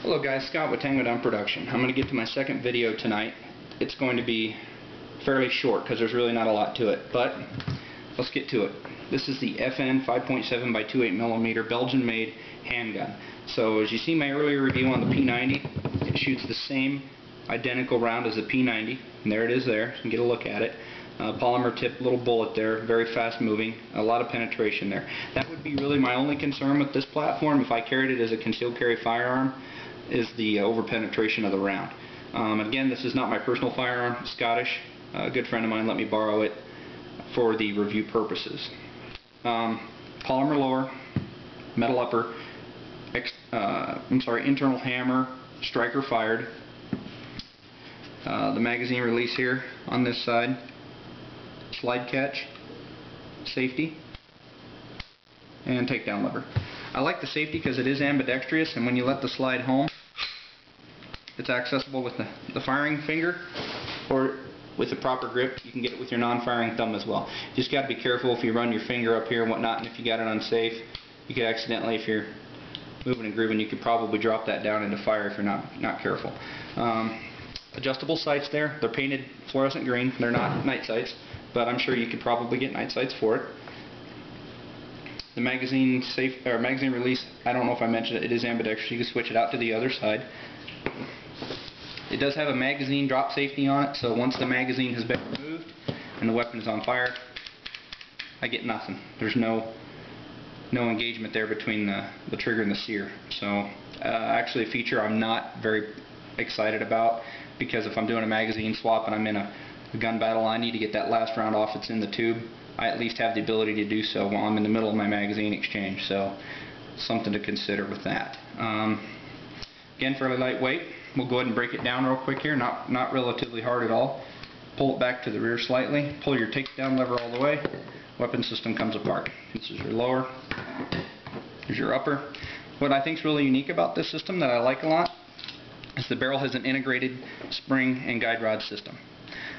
Hello guys, Scott with Handgun Production. I'm going to get to my second video tonight. It's going to be fairly short because there's really not a lot to it, but let's get to it. This is the FN 5.7 by 28mm Belgian made handgun. So as you see my earlier review on the P90, it shoots the same identical round as the P90, and there it is there. You can get a look at it. Polymer tip little bullet there, very fast moving, a lot of penetration there. That would be really my only concern with this platform if I carried it as a concealed carry firearm, is the over penetration of the round. Again, this is not my personal firearm. It's Scottish. A good friend of mine let me borrow it for the review purposes. Polymer lower, metal upper, internal hammer, striker fired. The magazine release here on this side, slide catch, safety, and takedown lever. I like the safety because it is ambidextrous, and when you let the slide home, it's accessible with the firing finger, or with the proper grip you can get it with your non-firing thumb as well. You just got to be careful if you run your finger up here and whatnot, and if you got it unsafe, you could accidentally, if you're moving and grooving, you could probably drop that down into fire if you're not careful. Adjustable sights there. They're painted fluorescent green. They're not night sights, but I'm sure you could probably get night sights for it. The magazine magazine release, I don't know if I mentioned it, it is ambidextrous. You can switch it out to the other side. It does have a magazine drop safety on it, so once the magazine has been removed and the weapon is on fire, I get nothing. There's no engagement there between the trigger and the sear. So actually a feature I'm not very excited about, because if I'm doing a magazine swap and I'm in a gun battle, I need to get that last round off that's in the tube. I at least have the ability to do so while I'm in the middle of my magazine exchange, so something to consider with that. Again, fairly lightweight. We'll go ahead and break it down real quick here, not relatively hard at all. Pull it back to the rear slightly, pull your takedown lever all the way, weapon system comes apart. This is your lower, here's your upper. What I think is really unique about this system that I like a lot is the barrel has an integrated spring and guide rod system.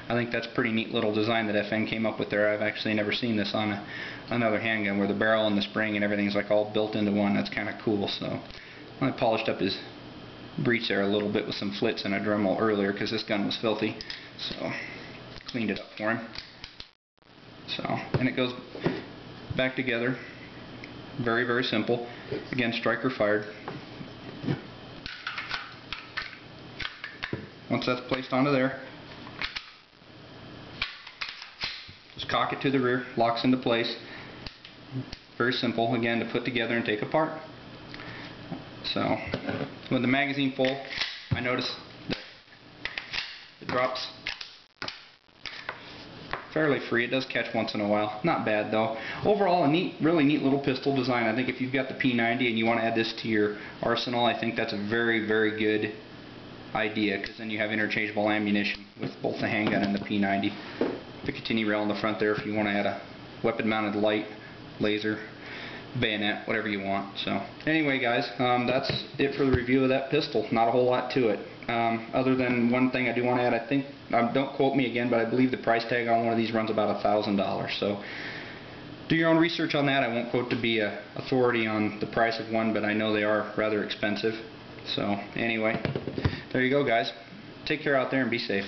I think that's a pretty neat little design that FN came up with there. I've actually never seen this on another handgun, where the barrel and the spring and everything's like all built into one. That's kind of cool. So I polished up his breech there a little bit with some flits and a Dremel earlier because this gun was filthy, so cleaned it up for him. So, and it goes back together. Very, very simple. Again, striker fired. Once that's placed onto there, just cock it to the rear, locks into place. Very simple, again, to put together and take apart. So, with the magazine full, I notice that it drops fairly free. It does catch once in a while. Not bad though. Overall, a really neat little pistol design. I think if you've got the P90 and you want to add this to your arsenal, I think that's a very, very good idea, because then you have interchangeable ammunition with both the handgun and the P90. Picatinny rail in the front there if you want to add a weapon mounted light, laser, bayonet, whatever you want. So anyway guys, that's it for the review of that pistol. Not a whole lot to it, other than one thing I do want to add. I think, don't quote me again, but I believe the price tag on one of these runs about $1,000. So do your own research on that. I won't quote to be an authority on the price of one, but I know they are rather expensive. So anyway, there you go guys. Take care out there and be safe.